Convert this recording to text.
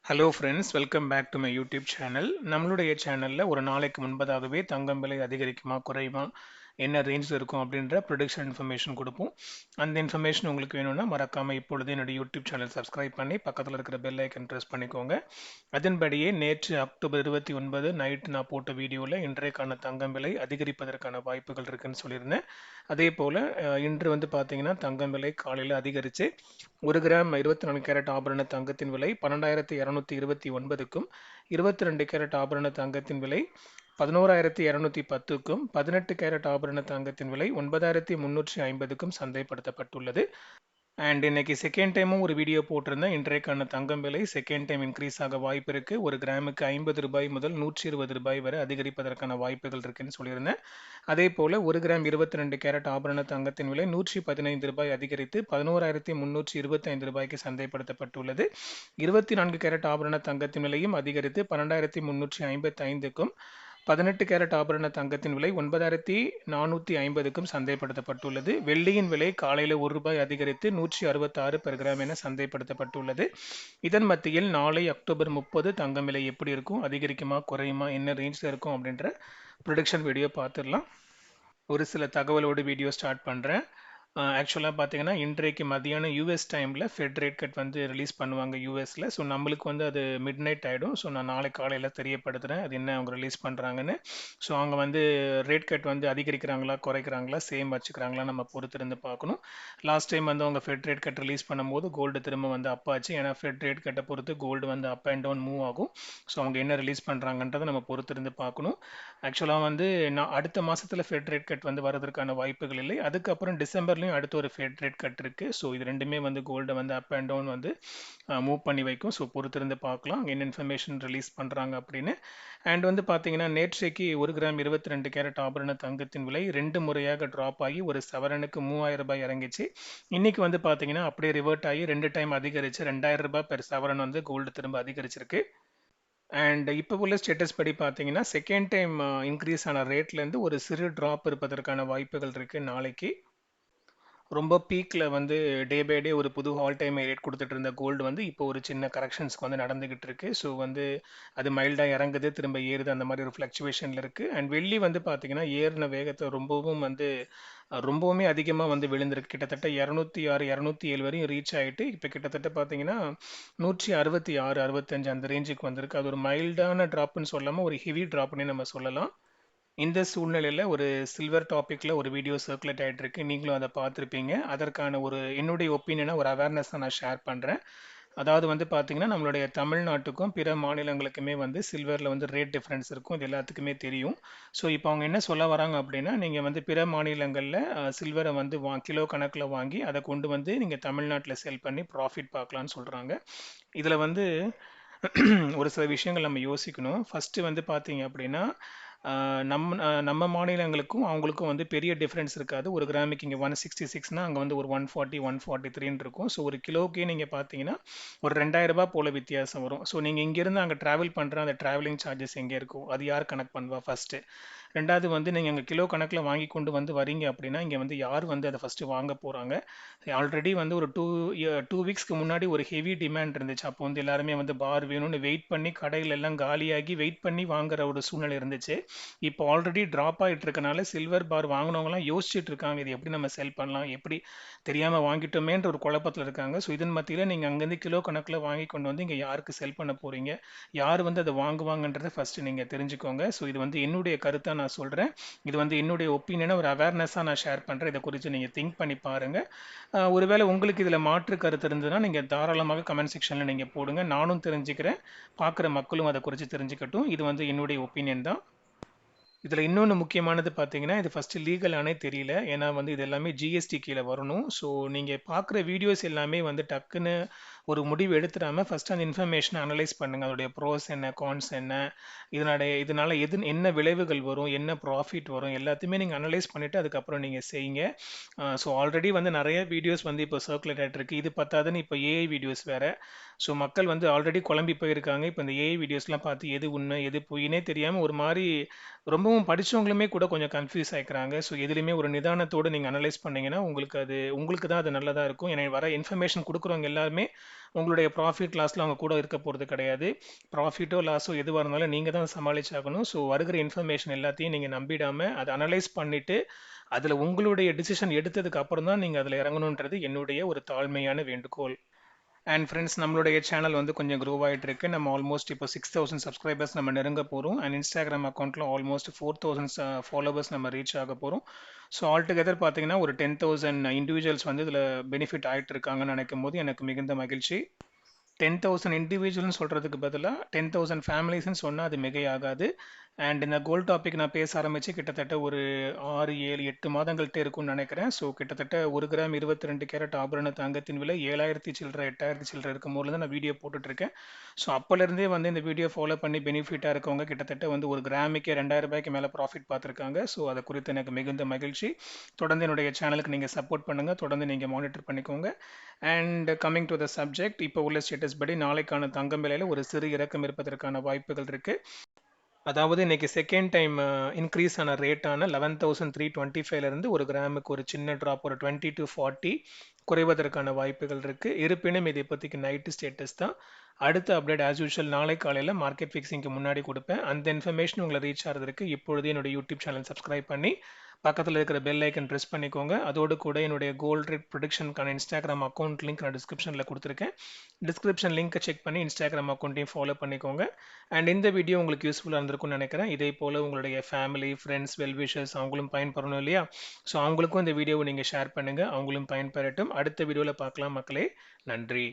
Hello friends, welcome back to my YouTube channel. நம்மளுடைய சேனலில் ஒரு நாளைக்கு முன்பதாகவே தங்கம் விலை அதிகரிக்குமா குறையுமா, என்ன ரேஞ்சில் இருக்கும் அப்படின்ற ப்ரொடிக்ஷன் இன்ஃபர்மேஷன் கொடுப்போம். அந்த இன்ஃபர்மேஷன் உங்களுக்கு வேணும்னா மறக்காமல் இப்பொழுது என்னுடைய யூடியூப் சேனல் சப்ஸ்கிரைப் பண்ணி பக்கத்தில் இருக்கிற பெல் ஐக்கன் ப்ரெஸ் பண்ணிக்கோங்க. அதன்படியே நேற்று அக்டோபர் 29 நைட் நான் போட்ட வீடியோவில் இன்றைக்கான தங்கம் விலை அதிகரிப்பதற்கான வாய்ப்புகள் இருக்குன்னு சொல்லியிருந்தேன். அதே போல் இன்று வந்து பார்த்தீங்கன்னா தங்கம் விலை காலையில் அதிகரித்து 1 கிராம் 24 கேரட் ஆபரண தங்கத்தின் விலை 12,229க்கும் 22 கேரட் ஆபரண தங்கத்தின் விலை 11,210க்கும் 18 கேரட் ஆபரண தங்கத்தின் விலை 9,350க்கும் சந்தைப்படுத்தப்பட்டுள்ளது. அண்ட் இன்னைக்கு செகண்ட் டைமும் ஒரு வீடியோ போட்டிருந்தேன். இன்றைக்கான தங்கம் விலை செகண்ட் டைம் இன்க்ரீஸ் ஆக வாய்ப்பு இருக்கு. ஒரு கிராமுக்கு 50 ரூபாய் முதல் 120 ரூபாய் வரை அதிகரிப்பதற்கான வாய்ப்புகள் இருக்குன்னு சொல்லியிருந்தேன். அதே போல ஒரு கிராம் 22 கேரட் ஆபரண தங்கத்தின் விலை 115 ரூபாய் அதிகரித்து 11,325 ரூபாய்க்கு சந்தைப்படுத்தப்பட்டுள்ளது. 24 கேரட் ஆபரண தங்கத்தின் விலையும் அதிகரித்து 12,355க்கும் 18 கேரட் ஆபரண தங்கத்தின் விலை 9,450க்கும் சந்தைப்படுத்தப்பட்டுள்ளது. வெள்ளியின் விலை காலையில் ₹1 அதிகரித்து 166 பெர் கிராம் என சந்தைப்படுத்தப்பட்டுள்ளது. இதன் மத்தியில் நாளை அக்டோபர் 30 தங்கம் விலை எப்படி இருக்கும், அதிகரிக்குமா குறையுமா, என்ன ரேஞ்சில் இருக்கும் அப்படின்ற ப்ரொடிக்ஷன் வீடியோ பார்த்துடலாம். ஒரு சில தகவலோடு வீடியோ ஸ்டார்ட் பண்ணுறேன். ஆக்சுவலாக பார்த்தீங்கன்னா இன்றைக்கு மதியானம் யூஎஸ் டைமில் ஃபெட் ரேட் கட் வந்து ரிலீஸ் பண்ணுவாங்க யூஎஸில். ஸோ நம்மளுக்கு வந்து அது மிட் நைட் ஆகிடும். ஸோ நான் நாளை காலையில் தெரியப்படுத்துகிறேன் அது என்ன அவங்க ரிலீஸ் பண்ணுறாங்கன்னு. ஸோ அவங்க வந்து ரேட் கட் வந்து அதிகரிக்கிறாங்களா குறைக்கிறாங்களா சேம் வச்சுக்கிறாங்களா நம்ம பொறுத்திருந்து பார்க்கணும். லாஸ்ட் டைம் வந்து அவங்க ஃபெட் ரேட் கட் ரிலீஸ் பண்ணும்போது கோல்டு திரும்ப வந்து அப் ஆச்சு. ஏன்னா ஃபெட் ரேட் கட்டை பொறுத்து கோல்டு வந்து அப் அண்ட் டவுன் மூவ் ஆகும். ஸோ அவங்க என்ன ரிலீஸ் பண்ணுறாங்கன்றதை நம்ம பொறுத்திருந்து பார்க்கணும். ஆக்சுவலாக வந்து நான் அடுத்த மாதத்தில் ஃபெட் ரேட் கட் வந்து வரதுக்கான வாய்ப்புகள் இல்லை. அதுக்கப்புறம் டிசம்பர்லேயும் அடுத்து ஒரு ஃபெட் ரேட் கட் இருக்கு. ஸோ இது ரெண்டுமே வந்து கோல்டை வந்து அப் அண்ட் டவுன் வந்து மூவ் பண்ணி வைக்கும். ஸோ பொறுத்திருந்து பார்க்கலாம் என்ன இன்ஃபர்மேஷன் ரிலீஸ் பண்ணுறாங்க அப்படின்னு. அண்ட் வந்து பார்த்தீங்கன்னா நேற்றைக்கு 1 கிராம் 22 கேரட் ஆபரண தங்கத்தின் விலை 2 முறையாக ட்ராப் ஆகி ஒரு சவரனுக்கு 3000 ரூபாய் இறங்கிச்சு. இன்னைக்கு வந்து பார்த்தீங்கன்னா அப்படியே ரிவர்ட் ஆகி 2 டைம் அதிகரிச்சு 2000 ரூபாய் பெர் சவரன் வந்து கோல்டு திரும்ப அதிகரிச்சிருக்கு. அண்ட் இப்போ உள்ள ஸ்டேட்டஸ் படி பார்த்தீங்கன்னா செகண்ட் டைம் இன்க்ரீஸ் ஆன ரேட்லேருந்து ஒரு சிறு ட்ராப் இருப்பதற்கான வாய்ப்புகள் இருக்குது நாளைக்கு. ரொம்ப பீக்கில் வந்து டே பை டே ஒரு புது ஆல் டைம் ரேட் கொடுத்துட்டு இருந்த கோல்டு வந்து இப்போ ஒரு சின்ன கரெக்ஷன்ஸ்க்கு வந்து நடந்துகிட்டு இருக்கு. ஸோ வந்து அது மைல்டாக இறங்குது திரும்ப ஏறுது, அந்த மாதிரி ஒரு ஃப்ளக்சுவேஷனில் இருக்குது. அண்ட் வெள்ளி வந்து பார்த்தீங்கன்னா ஏறின வேகத்தை ரொம்பவுமே அதிகமாக வந்து விழுந்திருக்கு. கிட்டத்தட்ட 206 207 வரையும் ரீச் ஆகிட்டு இப்போ கிட்டத்தட்ட பார்த்தீங்கன்னா 166 65 அந்த ரேஞ்சுக்கு வந்திருக்கு. அது ஒரு மைல்டான ட்ராப்னு சொல்லாமல் ஒரு ஹெவி ட்ராப்னே நம்ம சொல்லலாம். இந்த சூழ்நிலையில் ஒரு சில்வர் டாப்பிக்கில் ஒரு வீடியோ சர்க்குலேட் ஆகிட்டு இருக்கு. நீங்களும் அதை பார்த்துருப்பீங்க. அதற்கான ஒரு என்னுடைய ஒப்பீனியனாக ஒரு அவேர்னஸை நான் ஷேர் பண்ணுறேன். அதாவது வந்து பார்த்தீங்கன்னா நம்மளுடைய தமிழ்நாட்டுக்கும் பிற மாநிலங்களுக்குமே வந்து சில்வரில் வந்து ரேட் டிஃப்ரென்ஸ் இருக்கும். இது எல்லாத்துக்குமே தெரியும். ஸோ இப்போ அவங்க என்ன சொல்ல வராங்க அப்படின்னா, நீங்கள் வந்து பிற மாநிலங்களில் சில்வரை வந்து கிலோ கணக்கில் வாங்கி அதை கொண்டு வந்து நீங்கள் தமிழ்நாட்டில் செல் பண்ணி ப்ராஃபிட் பார்க்கலான்னு சொல்கிறாங்க. இதில் வந்து ஒரு சில விஷயங்கள் நம்ம யோசிக்கணும். ஃபஸ்ட்டு வந்து பார்த்தீங்க அப்படின்னா நம்ம மாநிலங்களுக்கும் அவங்களுக்கும் வந்து பெரிய டிஃப்ரென்ஸ் இருக்காது. ஒரு கிராமுக்கு இங்கே 166னா அங்கே வந்து ஒரு 140 143ன்னு இருக்கும். ஸோ ஒரு கிலோக்கே நீங்கள் பார்த்தீங்கன்னா ஒரு 2000 ரூபாய் போல் வித்தியாசம் வரும். ஸோ நீங்கள் இங்கேருந்து அங்கே ட்ராவல் பண்ணுற அந்த ட்ராவலிங் சார்ஜஸ் எங்கே இருக்கும், அது யார் கனெக்ட் பண்ணுவா ஃபஸ்ட்டு. ரெண்டாவது வந்து நீங்கள் அங்கே கிலோ கணக்கில் வாங்கி கொண்டு வந்து வரீங்க அப்படின்னா இங்கே வந்து யார் வந்து அதை ஃபஸ்ட்டு வாங்க போகிறாங்க. ஆல்ரெடி வந்து ஒரு டூ வீக்ஸ்க்கு முன்னாடி ஒரு ஹெவி டிமாண்ட் இருந்துச்சு. அப்போ வந்து எல்லாருமே வந்து பார் வேணும்னு வெயிட் பண்ணி கடையில் எல்லாம் காலியாகி வெயிட் பண்ணி வாங்குற ஒரு சூழ்நிலை இருந்துச்சு. இப்போ ஆல்ரெடி ட்ராப் ஆகிட்டு இருக்கனால சில்வர் பார் வாங்கினவங்களாம் யோசிச்சுட்டு இருக்காங்க, இது எப்படி நம்ம செல் பண்ணலாம், எப்படி தெரியாமல் வாங்கிட்டோமேன்ற ஒரு குழப்பத்தில் இருக்காங்க. ஸோ இதன் மத்தியில் நீங்கள் அங்கேருந்து கிலோ கணக்கில் வாங்கி கொண்டு வந்து இங்கே யாருக்கு செல் பண்ண போகிறீங்க, யார் வந்து அதை வாங்குவாங்கன்றதை ஃபஸ்ட்டு நீங்கள் தெரிஞ்சுக்கோங்க. ஸோ இது வந்து என்னுடைய கருத்தாக நான் சொல்கிறேன். இது வந்து என்னுடைய ஒப்பீனியனை ஒரு அவேர்னஸாக நான் ஷேர் பண்ணுறேன். இதை குறித்து நீங்கள் திங்க் பண்ணி பாருங்கள். ஒருவேளை உங்களுக்கு இதில் மாற்று கருத்து இருந்ததுன்னா நீங்கள் தாராளமாக கமெண்ட் செக்ஷனில் நீங்கள் போடுங்க. நானும் தெரிஞ்சுக்கிறேன், பார்க்குற மக்களும் அதை குறித்து தெரிஞ்சுக்கட்டும். இது வந்து என்னுடைய ஒப்பீனியன் தான். இதில் இன்னொன்று முக்கியமானது பார்த்தீங்கன்னா, இது ஃபஸ்ட்டு லீகலானே தெரியல. ஏன்னா வந்து இது எல்லாமே ஜிஎஸ்டி கீழே வரணும். ஸோ நீங்கள் பார்க்குற வீடியோஸ் எல்லாமே வந்து டக்குன்னு ஒரு முடிவு எடுத்துடாமல் ஃபஸ்ட்டு அந்த இன்ஃபர்மேஷனை அனலைஸ் பண்ணுங்கள். அதோடைய ப்ரோஸ் என்ன, கான்ஸ் என்ன, இதனால் என்ன விளைவுகள் வரும், என்ன ப்ராஃபிட் வரும், எல்லாத்தையுமே நீங்கள் அனலைஸ் பண்ணிவிட்டு அதுக்கப்புறம் நீங்கள் செய்யுங்க. ஸோ ஆல்ரெடி வந்து நிறைய வீடியோஸ் வந்து இப்போ சர்க்குலேட் ஆகிட்டு இருக்கு. இது பத்தாதுன்னு இப்போ ஏஐ வீடியோஸ் வேறு. ஸோ மக்கள் வந்து ஆல்ரெடி குழம்பி போயிருக்காங்க. இப்போ இந்த ஏஐ வீடியோஸ்லாம் பார்த்து எது உண்மை எது பொய்னே தெரியாமல் ஒரு மாதிரி ரொம்பவும் படித்தவங்களுமே கூட கொஞ்சம் கன்ஃபியூஸ் ஆகிக்கிறாங்க. ஸோ எதுலேயுமே ஒரு நிதானத்தோடு நீங்கள் அனலைஸ் பண்ணிங்கன்னா உங்களுக்கு தான் அது நல்லதாக இருக்கும். ஏன்னா வர இன்ஃபர்மேஷன் கொடுக்குறவங்க எல்லாருமே உங்களுடைய ப்ராஃபிட் லாஸில் அவங்க கூட இருக்க போகிறது கிடையாது. ப்ராஃபிட்டோ லாஸோ எதுவாக இருந்தாலும் நீங்கள் தான் சமாளிச்சாகணும். ஸோ வருகிற இன்ஃபர்மேஷன் எல்லாத்தையும் நீங்கள் நம்பிடாமல் அதை அனலைஸ் பண்ணிவிட்டு அதில் உங்களுடைய டிசிஷன் எடுத்ததுக்கு அப்புறம் தான் நீங்கள் அதில் இறங்கணுன்றது என்னுடைய ஒரு தாழ்மையான வேண்டுகோள். அண்ட் ஃப்ரெண்ட்ஸ், நம்மளுடைய சேனல் வந்து கொஞ்சம் க்ரோ ஆகிட்டு இருக்கு. நம்ம ஆல்மோஸ்ட் இப்போ 6000 சப்ஸ்கிரைபர்ஸ் நம்ம நெருங்க போகிறோம். அண்ட் இன்ஸ்டாகிராம் அக்கௌண்ட்டில் ஆல்மோஸ்ட் 4000 ஃபாலோவர்ஸ் நம்ம ரீச் ஆக போகிறோம். ஸோ ஆல் டுகெதர் பார்த்தீங்கன்னா ஒரு 10,000 இண்டிவிஜுவல்ஸ் வந்து இதில் பெனிஃபிட் ஆகிட்டு இருக்காங்கன்னு நினைக்கும் போது எனக்கு மிகுந்த மகிழ்ச்சி. 10,000 இண்டிவிஜுவல்னு சொல்கிறதுக்கு பதிலாக 10,000 ஃபேமிலிஸ்ன்னு சொன்னால் அது மிகையாகாது. அண்ட் இந்த கோல்ட் டாபிக் நான் பேச ஆரம்பித்து கிட்டத்தட்ட ஒரு 6, 7, 8 மாதங்கள்கிட்ட இருக்கும்னு நினைக்கிறேன். ஸோ கிட்டத்தட்ட 1 கிராம் 22 கேரட் ஆபரண தங்கத்தின் விலை 7,000 சில்லற 8,000 சில்லற இருக்கும்போது தான் நான் வீடியோ போட்டுட்ருக்கேன். ஸோ அப்போலேருந்தே வந்து இந்த வீடியோ ஃபாலோ பண்ணி பெனிஃபிட்டாக இருக்கவங்க கிட்டத்தட்ட வந்து ஒரு கிராமுக்கே 2,000 ரூபாய்க்கு மேலே ப்ராஃபிட் பார்த்துருக்காங்க. ஸோ அதை குறித்து எனக்கு மிகுந்த மகிழ்ச்சி. தொடர்ந்து என்னுடைய சேனலுக்கு நீங்கள் சப்போர்ட் பண்ணுங்கள், தொடர்ந்து நீங்கள் மானிட்டர் பண்ணிக்கோங்க. And coming to the subject, இப்போ உள்ள ஸ்டேட்டஸ் படி நாளைக்கான தங்கம் விலையில் ஒரு சிறு இறக்கம் இருப்பதற்கான வாய்ப்புகள் இருக்குது. அதாவது இன்னைக்கு செகண்ட் டைம் இன்க்ரீஸ் ஆன ரேட்டான 11,325லேருந்து ஒரு கிராமுக்கு ஒரு சின்ன ட்ராப் ஒரு 20 to 40 குறைவதற்கான வாய்ப்புகள் இருக்குது. இருப்பினும் இது இப்போதைக்கு நைட்டு ஸ்டேட்டஸ் தான். அடுத்த அப்டேட் ஆஸ் யூஷுவல் நாளை காலையில் மார்க்கெட் ஃபிக்ஸிங்க்கு முன்னாடி கொடுப்பேன். அந்த இன்ஃபர்மேஷன் உங்களை ரீச் ஆகிறதுக்கு இப்பொழுதே என்னோட யூடியூப் சேனல் சப்ஸ்கிரைப் பண்ணி பக்கத்தில் இருக்கிற பெல் ஐக்கன் ப்ரெஸ் பண்ணிக்கோங்க. அதோடு கூட என்னுடைய கோல்ட் ரேட் ப்ரொடிக்ஷனுக்கான இன்ஸ்டாகிராம் அக்கௌண்ட் லிங்க் நான் டிஸ்கிரிப்ஷனில் கொடுத்துருக்கேன். டிஸ்கிரிப்ஷன் லிங்க்கை செக் பண்ணி இன்ஸ்டாகிராம் அக்கௌண்ட்டையும் ஃபாலோ பண்ணிக்கோங்க. அண்ட் இந்த வீடியோ உங்களுக்கு யூஸ்ஃபுல்லாக இருந்திருக்கும்னு நினைக்கிறேன். இதே போல் உங்களுடைய ஃபேமிலி, ஃப்ரெண்ட்ஸ், வெல்விஷர்ஸ் அவங்களும் பயன்பெறணும் இல்லையா? ஸோ அவங்களுக்கும் இந்த வீடியோவை நீங்கள் ஷேர் பண்ணுங்கள், அவங்களும் பயன்பெறட்டும். அடுத்த வீடியோவில் பார்க்கலாம் மக்களே. நன்றி.